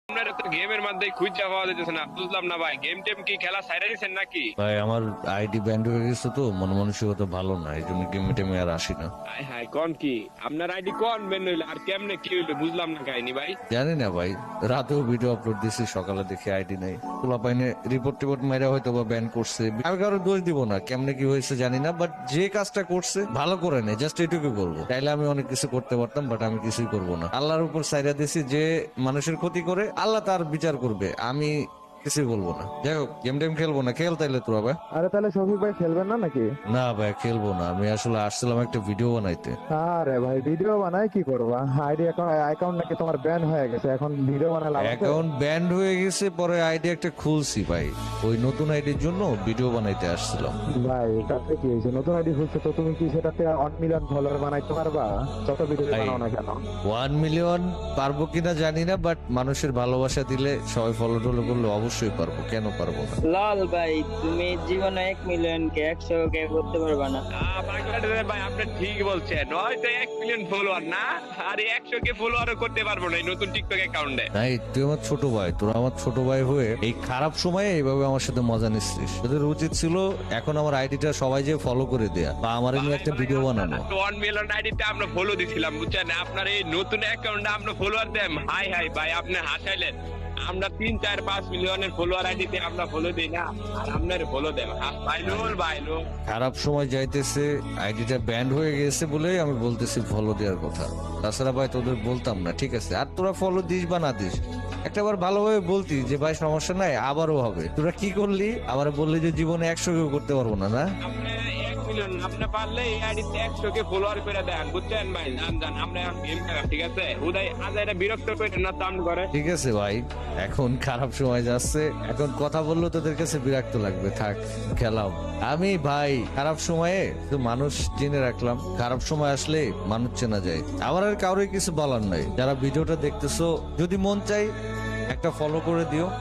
আপনারা তো গেমের মধ্যে খুঁজে পাওয়া যাচ্ছে না, বুঝলাম না ভাই, গেম টেম কি খেলা ছাইড়া দিচ্ছেন নাকি? ভাই আমার আইডি ব্যান্ড হয়ে গেছে তো মন মানসিকতা ভালো না, এই জন্য গেমে টেমে আর আসি না। হায় হায়, কোন কি আপনার আইডি কোন বেন হইলো আর কেমনে কি হইলো বুঝলাম না কাহিনী ভাই। জানি না ভাই, রাতেও ভিডিও আপলোড দিছি, সকালে দেখি আইডি নাই। পোলা পাইনে রিপোর্ট টিপোর্ট মেরা হয়তো বা ব্যান করছে। আমি কারো দোষ দিব না, কেমনে কি হয়েছে জানি না, বাট যে কাজটা করছে ভালো করে নেই, জাস্ট এটুকু বলবো। তাইলে আমি অনেক কিছু করতে পারতাম, বাট আমি কিছুই করবো না। আল্লাহর উপর সাইরা দিছি, যে মানুষের ক্ষতি করে আল্লাহ তার বিচার করবে, আমি কিছুই বলবো না। যাই হোক, গেম টেম খেলবো না, খেল তাইলে তোরা ভাই। আরে তাহলে শফিক ভাই খেলবেন না নাকি? না ভাই খেলবো না, আমি আসলে আসছিলাম একটা ভিডিও বানাইতে। আরে ভাই ভিডিও বানায় কি করবা? আইডি অ্যাকাউন্ট নাকি তোমার ব্যান হয়ে গেছে, এখন ভিডিও বানায় লাভ আছে? অ্যাকাউন্ট ব্যান্ড হয়ে গেছে, পরে আইডি একটা খুলছি ভাই, ওই নতুন আইডির জন্য ভিডিও বানাইতে আসছিলাম। ভাই তাতে কি হয়েছে? নতুন আইডি খুলছে তো তুমি কি সেটাতে 1 মিলিয়ন ফলোয়ার বানাইতে পারবা? যত ভিডিও ভাই, বানাও না কেন? 1 মিলিয়ন পারবো কিনা জানি না, বাট মানুষের ভালোবাসা দিলে, সবাই ফলো টলো করলে অবশ্যই পারবো, কেন পারবো না। লাল ভাই, তুমি জীবনে 1 মিলিয়ন কে 100 কে করতে পারবা না। বাংলাদেশের ভাই আপনি ঠিক বলছেন, হয়তো 1 মিলিয়ন ফলোয়ার না, আর 100 কে ফলোয়ারও করতে পারবো না এই নতুন টিকটক অ্যাকাউন্টে। তাই তুই আমার ছোট ভাই, তোরা আমার ছোট ভাই হয়ে এই খারাপ সময়ে এইভাবে আমার সাথে মজা নিচ্ছিস। তোদের উচিত ছিল এখন আমার আইডিটা সবাই যে ফলো করে দেয়া, বা আমার নিয়ে একটা ভিডিও বানানো। 1 মিলিয়ন আইডিতে আমরা ফলো দিছিলাম বুঝছেন, আপনার এই নতুন অ্যাকাউন্টে আমরা ফলোয়ার দেন। হাই হাই ভাই, আপনি হাসাইলেন। আমরা 3-4-5 মিলিয়নের ফলোয়ার আইডিতে আমরা ফলো দিই না, আর আপনার ফলো দেন। ভাইলুল খারাপ সময় যাইতেছে, আইডিটা ব্যান্ড হয়ে গেছে বলে আমি বলতেছি ফলো দেওয়ার কথা। তাছাড়া ভাই তোদের বলতাম না, ঠিক আছে? আর তোরা ফলো দিস বা না দিস, একটাবার ভালোভাবে বলতি যে ভাই সমস্যা নাই, আবারও হবে। তোরা কি করলি? আবার বললি যে জীবনে 100 কেউ করতে পারবো না, না? আপনি 1 মিলিয়ন আপনি পারলে এই আইডিতে 100 কে ফলোয়ার করে দেন বুঝছেন ভাই। জান আমরা এখন গেম খেলা, ঠিক আছে? উদয় আজ এটা বিরক্ত করে না তো করে। ঠিক আছে ভাই, এখন খারাপ সময় যাচ্ছে, এখন কথা বললেও তোদের কাছে বিরক্ত লাগবে, থাক খেলাম। আমি ভাই খারাপ সময়ে তো মানুষ চিনে রাখলাম, খারাপ সময় আসলে মানুষ চেনা যায়। আমার আর কারোই কিছু বলার নাই। যারা ভিডিওটা দেখতেছো, যদি মন চাই একটা ফলো করে দিও,